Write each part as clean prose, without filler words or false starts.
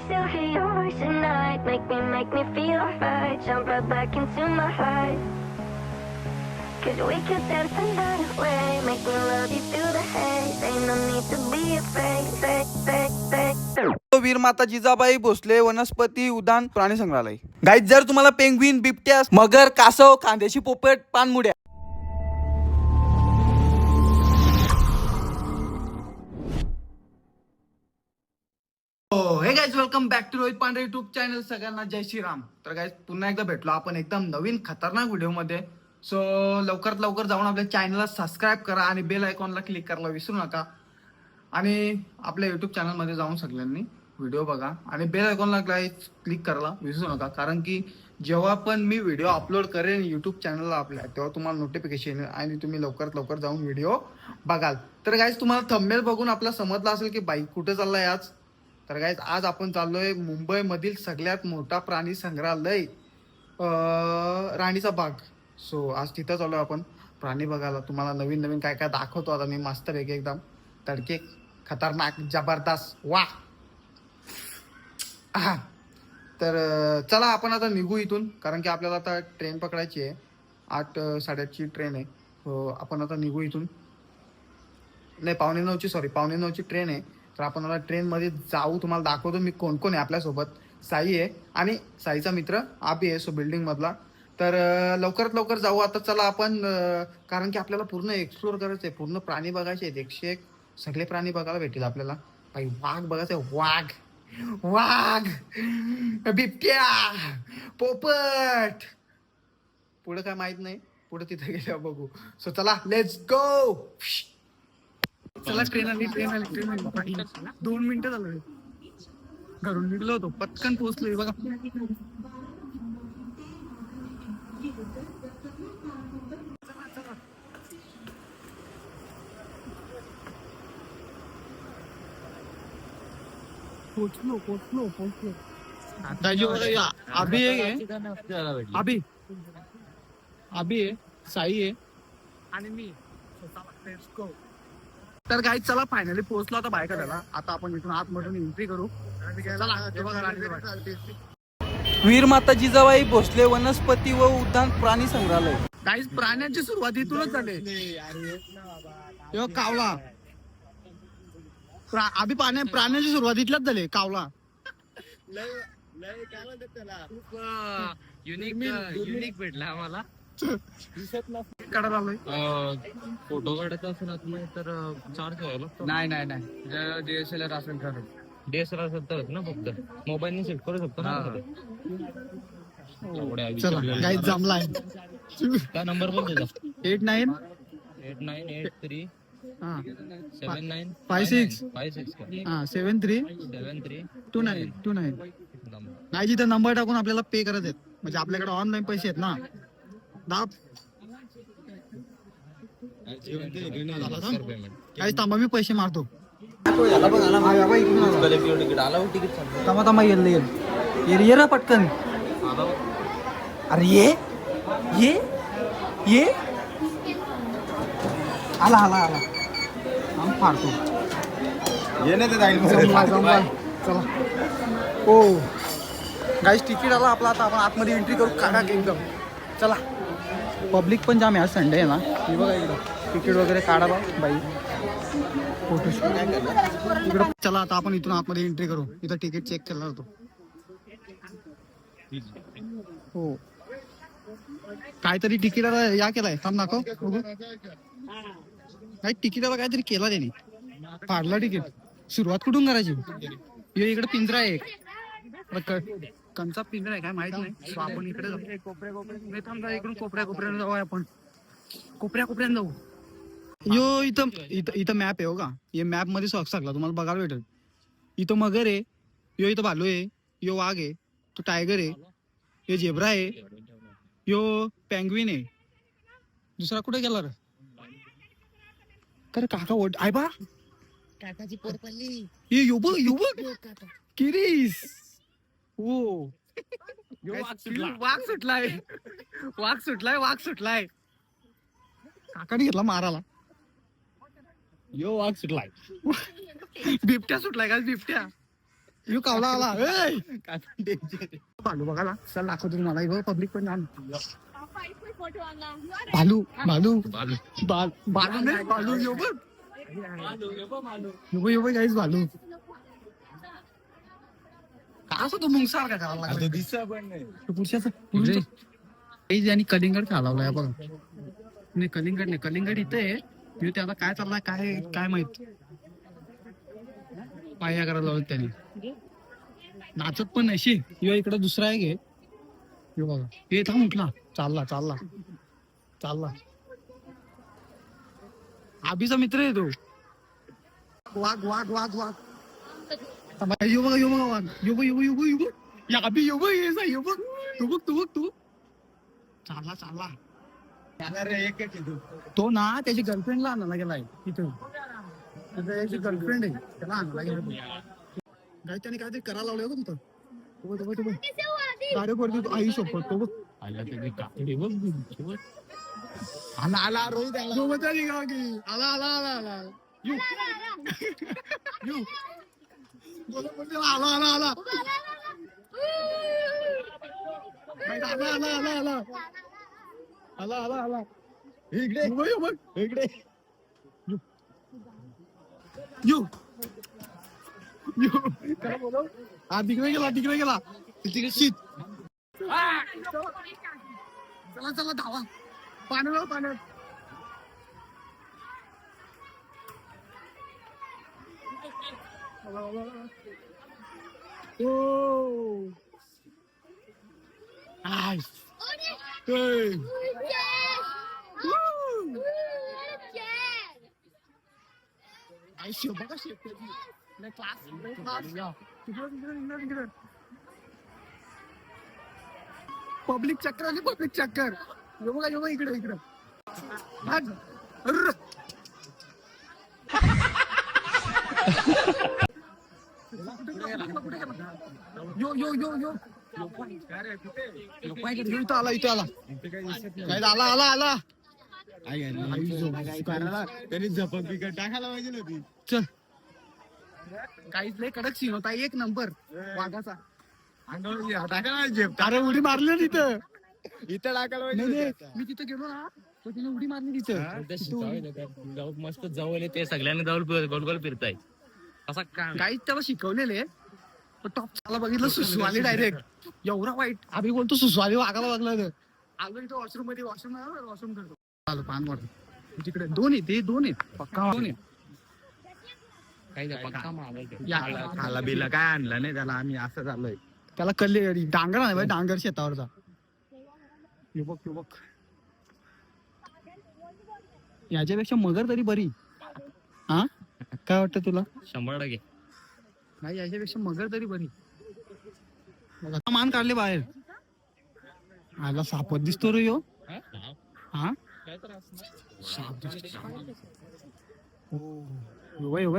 still hear your voice at night. Make me feel alright. Jump right back into my heart. 'Cause we could dance the night away. Make me love you through the haze. Ain't no need to be afraid. वीर माता जिजाबाई भोसले वनस्पती उद्यान प्राणी संग्रहालय. Guys, जर तुम्हाला penguin, बिबट्या, मगर, कासव, खांद्याची पोपट, पानमुड्या hey guys, welcome back to Rohit Pandhare YouTube channel. सगळ्यांना जय श्रीराम. तर गाईज, पुन्हा एकदा भेटलो आपण एकदम नवीन खतरनाक व्हिडिओ मध्ये. सो लवकरात लवकर जाऊन आपल्या चॅनलला सबस्क्राईब करा आणि बेल आयकॉनला क्लिक करायला विसरू नका. आणि आपल्या युट्यूब चॅनलमध्ये जाऊन सगळ्यांनी व्हिडिओ बघा आणि बेल आयकॉनला क्लिक करायला विसरू नका. कारण की जेव्हा पण मी व्हिडिओ अपलोड करेन युट्यूब चॅनलला आपल्या, तेव्हा तुम्हाला नोटिफिकेशन येईल आणि तुम्ही लवकरात लवकर जाऊन व्हिडिओ बघाल. तर गाईज, तुम्हाला थंबनेल बघून आपल्याला समजलं असेल की बाईक कुठे चाललाय आज. तर गाईज, आज आपण चाललोय मुंबईमधील सगळ्यात मोठा प्राणी संग्रहालय राणीचा बाग. सो आज तिथं चाललोय आपण प्राणी बघायला. तुम्हाला नवीन नवीन काय काय दाखवतो आता मी मस्तपैकी एकदम तडके खतरनाक जबरदस्त वा. तर चला आपण आता निघू इथून, कारण की आपल्याला आता ट्रेन पकडायची आहे. 8:30ची ट्रेन आहे. सो आपण आता निघू इथून. नाही, 8:45ची ट्रेन आहे. तर आपण आता ट्रेनमध्ये जाऊ. तुम्हाला दाखवतो मी कोण कोण आहे आपल्यासोबत. साई आहे आणि साईचा मित्र आबी आहे, सो बिल्डिंगमधला. तर लवकरात लवकर जाऊ आता. चला आपण, कारण की आपल्याला पूर्ण एक्सप्लोर करायचं आहे, पूर्ण प्राणी बघायचे आहेत. 101 सगळे प्राणी बघायला भेटतील आपल्याला. भाई, वाघ बघायचं आहे, वाघ, बिबट्या, पोपट. पुढे काय माहित नाही, पुढे तिथे गेल्यावर बघू. सो चला, लेट्स गो. चला, ट्रेन आली. 2 मिनिटं झालं घरून निघलो होतो, पटकन पोहोचलोय बघा. पोचलो. आता जो अभी आहे, अभी आहे, साई आहे आणि मी. तर गाईज, चला फायनली पोहोचलो आता बायका झाला. आता आपण इथून आतमधून एंट्री करू. वीर माता जिजाबाई भोसले वनस्पती व उद्यान प्राणी संग्रहालय. गाईज, प्राण्यांची सुरुवात इथूनच झाली. कावला आधी प्राण्याची सुरुवात इथल्याच झाली. कावला युनिक भेटला आम्हाला. काढायला आलोय. फोटो काढायचा असेल तर चार्ज व्हायला. नाही डीएसएलआर असेल तर डीएसएलआर असेल तरच ना, फक्त मोबाईलने सेट करू शकतो ना. चला गाईज, जमलाय. काय नंबर पण त्याचा 8983 56 7329. नाही, जिथं नंबर टाकून आपल्याला पे करत आहेत, म्हणजे आपल्याकडे ऑनलाईन पैसे आहेत ना. काही थांबा, मी पैसे मारतो. ये पटकन. अरे ये आला आम्ही फाडतो. चला. हो गाईज, तिकीट आला आपला. आता आपण आतमध्ये एंट्री करू. काढा एकदम. चला. पब्लिक पण जाम आहे, आज संडे आहे ना. हे बघा इकडं तिकीट वगैरे काढा बाई. फोटोशूट इकडं. चला आता आपण इथून आतमध्ये एंट्री करू. इथं तिकीट चेक केला जातो. हो, काहीतरी तिकीटाला या केलाय. थांब दाखव बघू. काही तिकीटाला काहीतरी केला त्यांनी. फाडला तिकीट. सुरुवात कुठून करायची? इकडे पिंजरा आहे एक. कंचा पिंजरा आहे काय माहित नाही. सो आपण इकडे जाऊ. थांबा, इकडून कोपऱ्याने जाऊ. आपण कोपऱ्याने जाऊ. इथं मॅप आहे हो का. हे मॅप मध्ये सगळं तुम्हाला बघायला भेटेल. इथं मगर आहे, इथं भालू आहे, यो वाघ आहे, तो टायगर आहे, यो झेब्रा आहे, यो पेंग्विन आहे. दुसरा कुठे गेला रे? अरे काका ओढ आहे बा. काकाची पोर पडली. यो बघ किरीस. हो, वाघ सुटलाय. काकाने घेतला माराला. यो वाघ सुटलाय. बिबट्या सुटलाय का? बिबट्या यो कावला आला भालू बघाला चल दाखवतो तुम्हाला इकडं पब्लिक पण छान. भालू भालू भालू नाही भालू यो बघ यो बघ गाईस भालू काय असं तो मुंगसार का करायला लागला दिसा पण नाही तो पुरुषाचा आणि कलिंगड खालावलाय बघ नाही कलिंगड इथे आहे त्याला काय चाललाय काय काय माहित पाया करायला लावत त्याने नाचत पण नाही शी यो इकडे दुसरा आहे घे यो बघा हे थांब उठला चालला आबीचा मित्र आहे तो वाघ यो बघा वाघ यो या आबी यो बघ तू चालला तो ना त्याची गर्लफ्रेंडला आणायला गेलाय तिथं त्याची गर्लफ्रेंड आहे त्याला आणायला गेला त्याने काहीतरी करायला लावलं का तिथं डायरेक्ट वरती आई सोबत तो बघ आला रोहित आला यू आला इकडे तिकडे गेला तिकडे शीत चला धावा पाण्यात पब्लिक चक्कर यो बघा इकडे यो इथं आला आला त्यांनी झपक बिकट टाकायला पाहिजे नव्हती चल काहीच लय कडक सीन होता एक नंबर वाघाचा अरे उडी मारली तिथं इथं टाकायला पाहिजे मी तिथं गेलो ना तो तिने उडी मारली तिथं मस्त जवळ ते सगळ्यांना जवळ गोल फिरताय असा काहीच त्याला शिकवलेले टॉप चाला बघितलं सुसवाली डायरेक्ट एवढा वाईट आम्ही बोलतो सुसवाली वागायला लागलं आलो इथं वॉशरूम मध्ये वॉशरूम करतो चालू पान वाटत तिकडे दोन आहेत पक्का दोन आहेत खाला बिला काय आणलं नाही त्याला आम्ही असं झालोय त्याला कल्ले डांगर आहे भाई डांगर शेतावरचा युवक याच्यापेक्षा मगर तरी बरी हा काय वाटतं तुला 100% नाही याच्यापेक्षा मगर तरी बरी मान काढले बाहेर आला सापत दिसतो रे यो हा साप दिसतो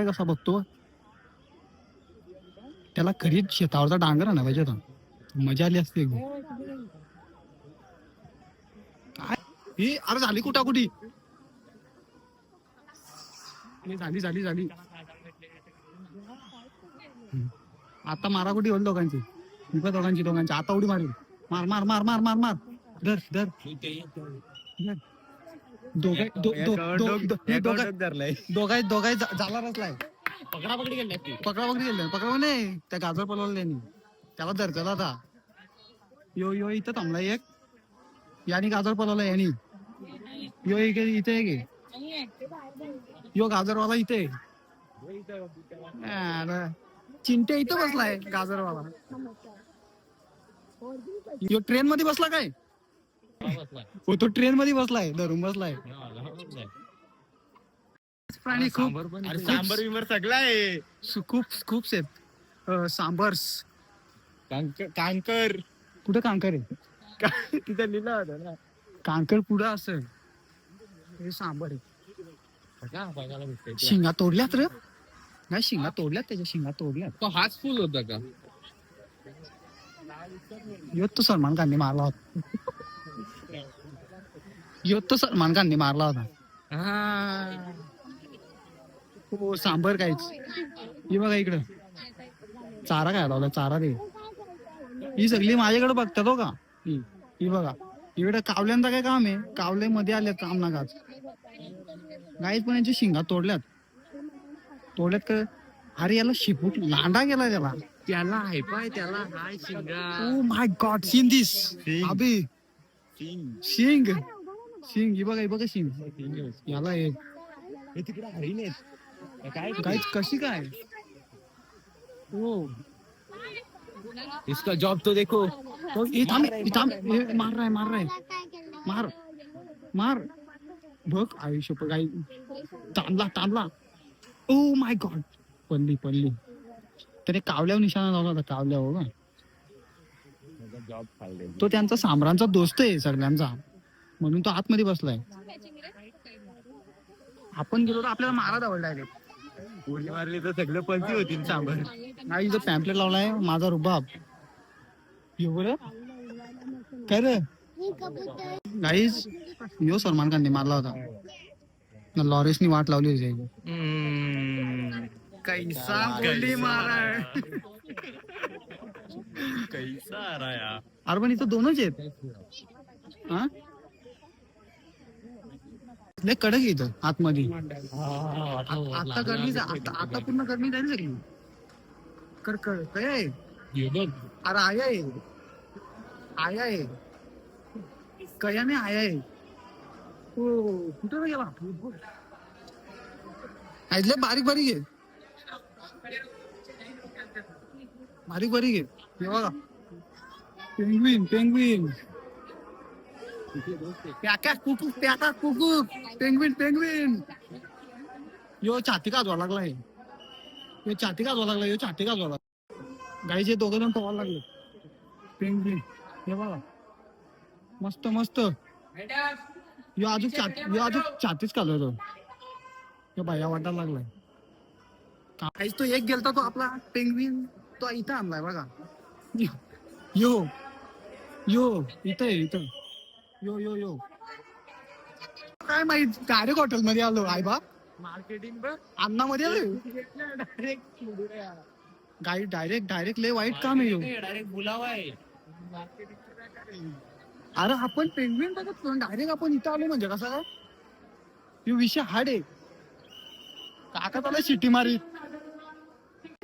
कसा बघतो त्याला खरीच शेतावरचा डांगर ना पाहिजे होता मजा आली असते अरे झाली कुठाकुठी झाली आता मारा कुठे होईल दोघांची दोघांची आता उडी मारेल मार धर दोघाय झाला रचलाय पकडापकडी गेली पकडा नाही त्या गाजर पलवले त्याला धरला आता यो इथं थांबला एक यानी गाजर पलवला यानी यो इथे गे यो गाजरवाला इथे चिंट्या इथं बसलाय गाजरवाला यो ट्रेन मध्ये बसला काय हो तो ट्रेन मध्ये बसलाय धरून बसलाय प्राणी खूप सांबर बिंबर सगळा आहे खूप सेफ सांबर्स कांकर कुठं कांकर आहे तिथं लिहिलं होतं ना कांकर पुढं असं हे सांबर आहे शिंगा तोडल्यात रे नाही शिंगा तोडल्यात त्याच्या शिंगा तोडल्यात तो हाच फुल होता का यो तो सलमान खानने मारला होता हो सांबर काहीच हे बघा इकडं चारा काय लावला चारा रे. ही सगळी माझ्याकडे बघतात हो का. ही बघा इकडे कावल्यांचा काय काम आहे. कावले मध्ये आले काम ना गाच गाईच पण यांची शिंगा तोडल्यात का. अरे याला शिपूट लांडा गेला त्याला. त्याला हाय पाय त्याला हाय शिंगा. Oh my God seen this अबे शिंग ही बघा शिंग याला एक तिकडे हरिण आहेत काय गाईच कशी काय. ओ इसका जॉब तो देखो. तो थांब मार रहा है मार बघ आयुष्य गाई तांबला. ओ माय गॉड पडली त्याने कावल्यावर निशाणा लावला होता. कावल्या हो का जॉब खाल्ले. तो त्यांचा सामरांचा दोस्त आहे सगळ्यांचा म्हणून तो आतमध्ये बसलाय. आपण गेलो तर आपल्याला मारा दावडला डायरेक्ट. उडी मारली तर सगळं पंची होतील सांबर. नाही जो पॅम्पलेट लावलाय माझा रुबाब एवढं काय रे गाईज. यो सलमान खानने मारला होता. लॉरेसनी वाट लावली होती. कैसा गोली मारा कैसा आ रहा यार. अरे पण इथं दोनच आहेत. हा लय कडक आहे इथं आतमध्ये. आता गरमी आता पूर्ण गरमी जाईल सगळी. काय आहे. अरे आया आहे कयाने आया आहे. हो कुठं गेला. ऐकले बारीक आहे हे बघा. पेंग्विन पेंग्विन यो छाती काजवा लागलाय. गाईचे दोघं जण पवायला लागले. पेंग्विन हे बघा मस्त यो अजून छातीच काजवतो. यो बाया वाटायला लागलाय. काहीच तो एक गेलता तो आपला पेंग्विन तो इथं आणलाय बघा. यो इथं यो काय माहित डायरेक्ट हॉटेल मध्ये आलो. आई बा मार्केटिंग बघ अन्नामध्ये आलो. गाई डायरेक्ट लय वाईट काम आहे. डायरेक्ट बुलावा आहे. अरे आपण पेंग्विन बघत डायरेक्ट आपण इथं आलो म्हणजे कसा काय. यो विषय हार्ड आहे. काका त्याला शिटी मारी.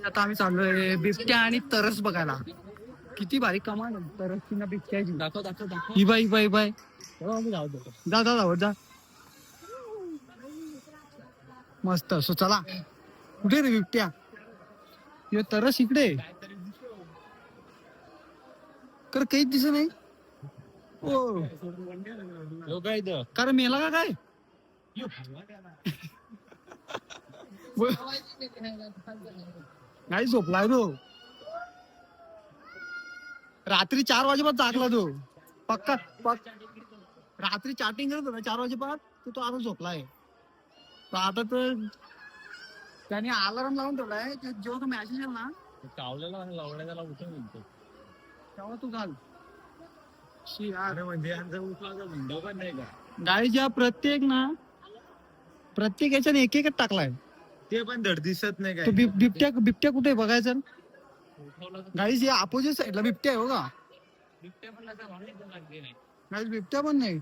आता आम्ही चाललोय बिबट्या आणि तरस बघायला. किती बारीक कमाल तरसची ना बिबट्याची. दाखव ही बाय जा मस्त. सो चला कुठे रे बिबट्या. यो तरस इकडे कर काहीच दिसत नाही. ओ काय कारण मेला का काय. नाही झोपलाय तो. रात्री 4 वाजेपासून जागला तो. पक्का रात्री चॅटिंग करत होता 4 वाजेपासून. तो आता झोपलाय. आता तर त्याने अलार्म लावून ठेवलाय. जेव्हा तो मॅसेज येईल ना कावल्याला लावण्याला उठून मिळतो तेव्हा तू घाल. म्हणजे विंडो पण नाही का. गाईच्या प्रत्येक याच्याने एक टाकलाय. ते पण धड दिसत नाही तो काय. बिबट्या कुठे बघायचं. गाईज या अपोजिट साईडला बिबट्या आहे हो का. गाईज बिबट्या पण नाही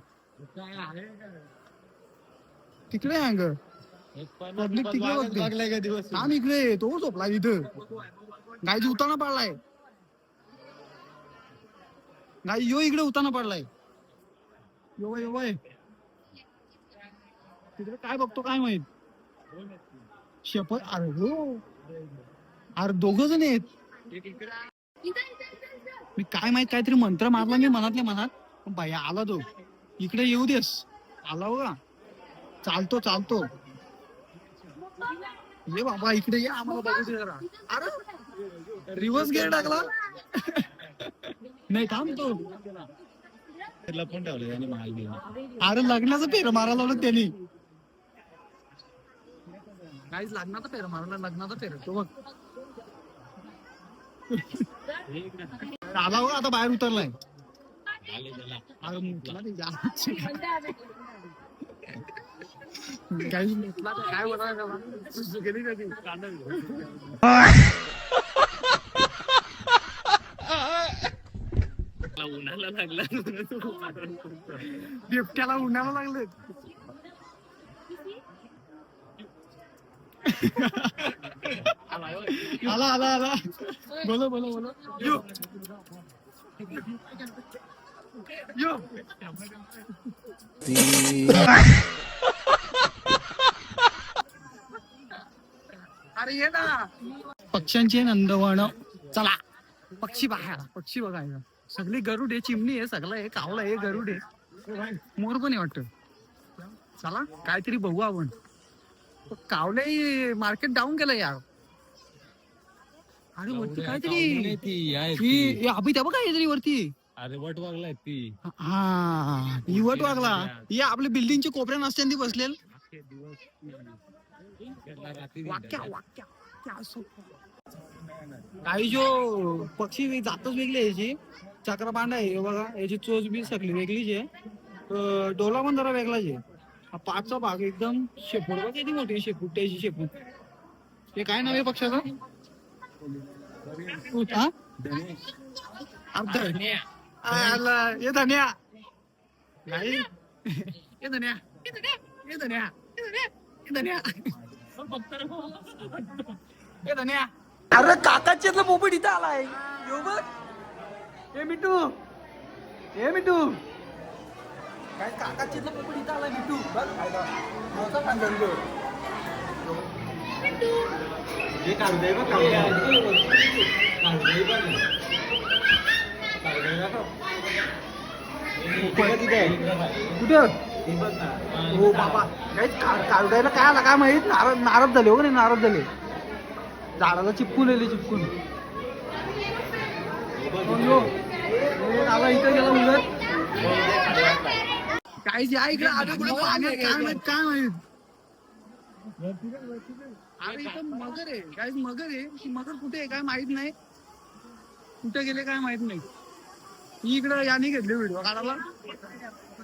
तिकडे अंग. पब्लिक तिकडे बघते. हा इकडे तो झोपला इथं. गाईज उताना पडलाय. गाई यो इकडे उताना पडलाय. यो बाय तिकडे काय बघतो काय माहित. अरे हो अरे दोघ जण आहेत. मी काय माहित काहीतरी मंत्र मारला मी मनातल्या मनात. बाया आला तो. इकडे येऊ देस. आला बघा. चालतो ये बाबा इकडे ये आम्हाला बघू दे जरा. अरे रिव्हर्स गेअर टाकला. नाही थांबतो. लपून ठेवलं त्याने माल घेऊन. अरे लग्नाचं फेर मारायला लावलं त्यांनी. काहीच लग्नाचा फेर मारला. लग्नाचा फेर तो बघ. आला बघा आता बाहेर उतरलाय. काय बोला उन्हाला लागला बिबट्याला उन्हाला लागले. आला आला आला बोलो बोलो बोलो यो यो अरे ये ना पक्ष्यांची नंदवण. चला पक्षी बघायला. पक्षी बघायला सगळी गरुड आहे, चिमणी आहे, सगळं आहे, कावळा आहे, गरुड आहे, मोर पण आहे वाटतं. चला काहीतरी बघू आपण. कावले मार्केट डाऊन केलं यार. अरे वरती काहीतरी ही अभि त्या बघ काहीतरी वरती. अरे वट वागलाय ती. हा ही वट वागला. ही आपल्या बिल्डिंगच्या कोपऱ्यात असते ती बसलेल. काही जो पक्षी जातच वेगळी याची. चक्रपांडा आहे बघा, याची चोच बी सगळी वेगळीच आहे. डोला पण जरा वेगळाच आहे. हा पाचचा भाग एकदम शेपूट बघ किती मोठी शेपूट त्याची शेपूट. हे काय नाव आहे पक्षाचं? हे धन्या नाही हे धन्या हे धन्या हे धन्या हे धन्या हे धन्या. अरे काकाच्या मोबाईल इथं आलाय. हे मिठू हे मिठू काय काकाच्या मोबाईल इथं आलाय. मिठू बघ मोठा खानदान जो हे काढलंय बघ कुठं हो बाबा काढायला काय आला काय माहित. नाराज झाले हो नाही नाराज झाले. झाडाला चिपकून चिपकून आला इथं गेला उलट. काय इकडे आलं कुठं पाण्यात काय माहित काय माहित. अरे इथं मगर आहे काय मगर आहे. मगर कुठे आहे काय माहित नाही. कुठे गेले काय माहित नाही. इकडं याने घेतले व्हिडिओ काढायला.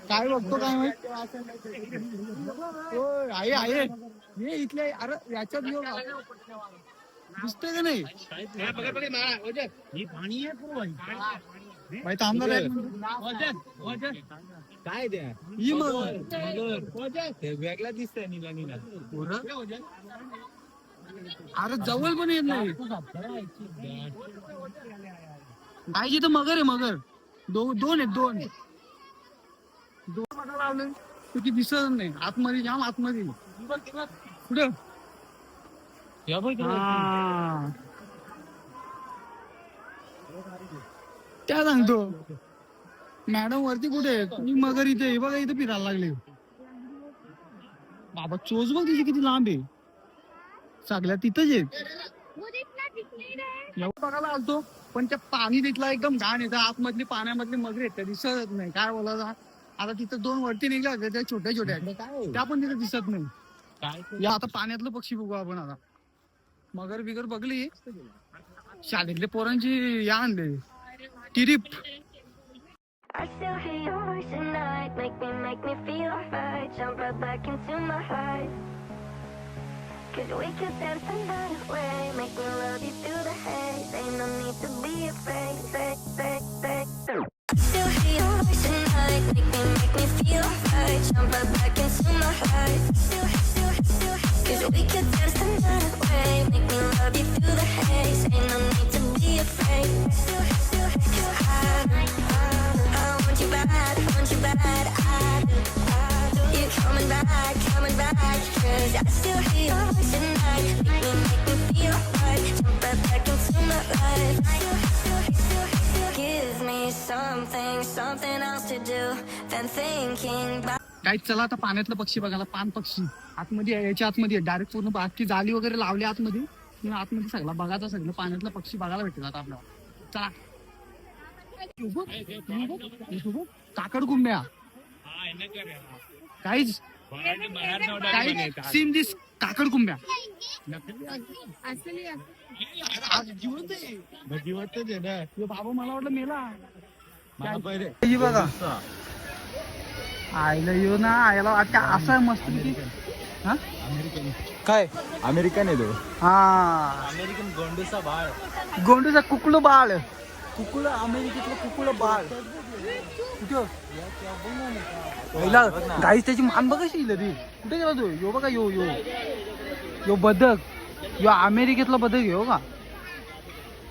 काय बघतो काय माहित. आहे आहे हे इथले. अरे याच्यात दिसतंय का नाही भाई थांबणार आहे काय द्या ही मगर वेगळा दिसतंय नीला नीला. अरे जवळ पण येत नाही. भाई तर मगर आहे मगर. दोन आहेत दोन मगर लावले. तुझी दिसत नाही आतमध्ये जाम आतमध्ये. कुठं त्या सांगतो मॅडम वरती कुठे आहे. मगर इथे बघा इथे फिरायला लागले. बाबा चोच बघ तिची किती लांब आहे. सगळ्या तिथंच आहेत. एवढं बघायला आलतो पण त्या पाणी तिथला एकदम घाण येतं. आतमधली पाण्यामधली मगर येत दिसत नाही. काय बोलायचं आता तिथं दोन वरती निघल्या होत्या त्या छोट्या छोट्या त्या पण तिथे दिसत नाही. या आता पाण्यातलं पक्षी बघू आपण. आता मगर बिगर बघली. शाळेतल्या पोरांची या आणले टिरीप. I still hear your voice at night, make me feel alright. Jump right back into my heart. 'Cause we could dance the night away, make me love you through the haze. Ain't no need to be afraid. I still hear your voice at night, make me feel alright. Jump right back into my heart. 'Cause we could dance the night away, make me love you through the haze. Ain't no need to be afraid. 'Cause I want you bad, I do. You're coming back, 'cause I still hear your voice at night, make me feel right. Jump right back into my life. Give me something else to do than thinking about. काय चला आता पाण्यातलं पक्षी बघायला. पान पक्षी आतमध्ये आहे. याच्या आतमध्ये डायरेक्ट पूर्ण बाकी जाळी वगैरे लावली आतमध्ये. आतमध्ये सगळं बघायचं सगळं पाण्यातलं पक्षी बघायला भेटत आता आपल्याला. चला काकड कुंभ्या काहीच सीन दिस काकड कुंभ्या बाबा मला वाटलं मेला. बघा आयला येऊ ना आयला आता असं मस्त काय अमेरिकन आहे तो. हा अमेरिकन गोंडूचा बाळ. गोंडूचा कुकलू बाळ. कुकुळ अमेरिकेतलं कुकुळ बाळ कुठं पहिला गाईस त्याची मान बघ कशी ती कुठे गेला तो यो बघा यो यो यो बदक यो अमेरिकेतला बदक यो का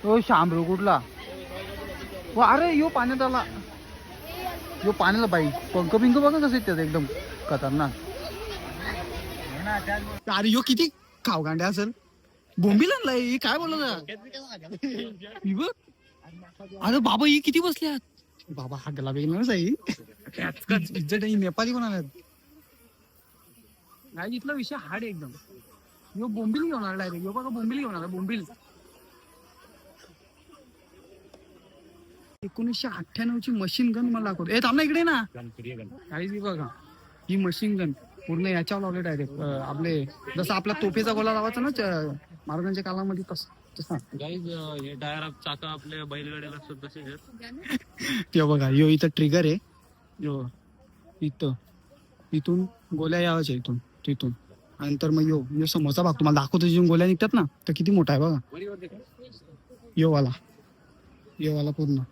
यो शामरू कुठला हो अरे यो पाण्यात आला यो पाण्याला बाई पंख बिंक बघा कसं त्यात एकदम खतरनाक अरे यो किती खावगांड्या असेल बोंबील आणलाय काय बोलत अरे बाबा ही किती बसल्यात बाबा हा गला बेल इज्जत ही नेपाळी कोणाला नाही इथला विषय हार्ड आहे एकदम यो बोंबील घेऊन आला डायरेक्ट यो बघा बोंबील घेऊन आला बोंबील 1998 ची मशीन गन मला दाखवतो ए थांब ना इकडे ना काही बघा ही मशीन गन पूर्ण याच्यावर लावले डायरेक्ट आपले जसं आपला तोफेचा गोला लावायचा ना महाराजांच्या काळामध्ये तसा हे टायर चाका आपल्या बैलगाड्याला असतात तसे ते बघा यो इथं ट्रिगर आहे यो इथून गोल्या यावायच्या तिथून आणि नंतर मग यो समोरचा भाग तुम्हाला दाखवतो जिथून गोल्या निघतात ना तर किती मोठा आहे बघा यो वाला पूर्ण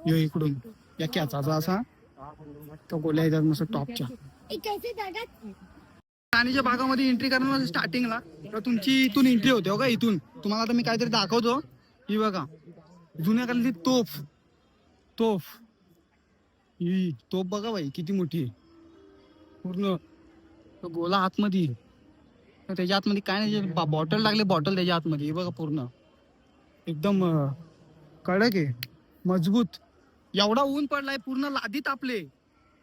यो इकडून या कॅचा असा तो गोल्या येतात मस्त टॉपच्या राणीच्या भागामध्ये एंट्री करणार स्टार्टिंगला तर तुमची इथून एंट्री होते हो का इथून तुम्हाला आता मी काहीतरी दाखवतो ही बघा जुन्या काळातली तोफ ही तोफ बघा बाई किती मोठी आहे पूर्ण तो गोला आतमध्ये तर त्याच्या आतमध्ये काय नाही बॉटल लागले बॉटल त्याच्या आतमध्ये हे बघा पूर्ण एकदम कडक आहे मजबूत एवढा ऊन पडलाय पूर्ण लादीत आपले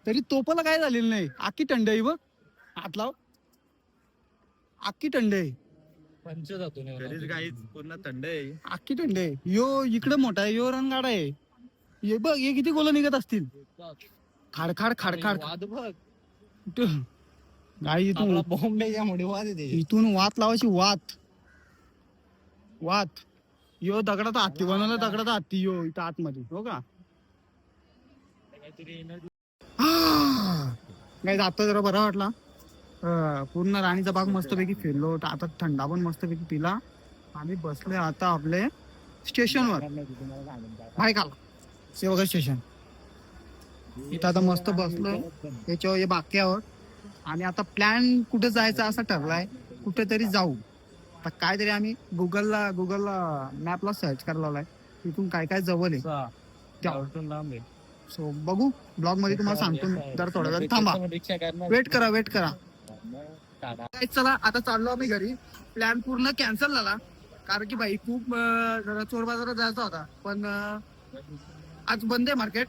तरी तोपाला काय झालेलं नाही आखी थंड आहे बघ हात लाव आखी थंड आहे पंच जातो पूर्ण थंड आहे आखी थंड आहे यो इकडे मोठा आहे यो रणगाडा आहे हे बघ हे किती गोलं निघत असतील खाडखाड गाई इथून इथून वात लावायची वात यो दगडाचा हत्ती बनवला दगडाचा हत्ती यो इथं आतमध्ये हो का काय आता जरा बरा वाटला पूर्ण राणीचा भाग मस्तपैकी फिरलो आता थंडा पण मस्तपैकी पिला आम्ही बसले आता आपले स्टेशनवर भाई काला सेवगा स्टेशन इथं आता मस्त बसलोय त्याच्यावर हे बाक्यावर आणि आता प्लॅन कुठे जायचा असा ठरलाय कुठेतरी जाऊ आता काहीतरी आम्ही गुगलला मॅपला सर्च करायला लावलाय तिथून काय काय जवळ आहे सो बघू ब्लॉग मध्ये तुम्हाला सांगतो जर थोड्या वेळ थांबा वेट करा चला आता चाललो आम्ही घरी प्लॅन पूर्ण कॅन्सल झाला कारण की भाई खूप जरा चोर बाजारात जायचा होता पण आज बंद आहे मार्केट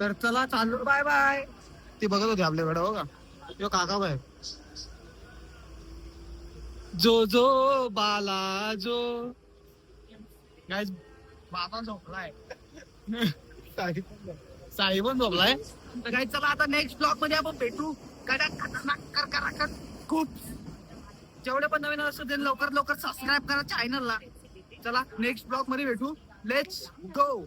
तर चला चाललो बाय बाय ते बघत होते आपल्याकडे बघा यो काका बाय जो बाला जो गाइस बाबा झोपलाय साई पण झोपलाय तर काही चला आता नेक्स्ट ब्लॉग मध्ये आपण भेटू खतरनाक खूप जेवढे पण नवीन असतं ते लवकर सबस्क्राईब करा चॅनलला चला नेक्स्ट ब्लॉग मध्ये भेटू लेट्स गो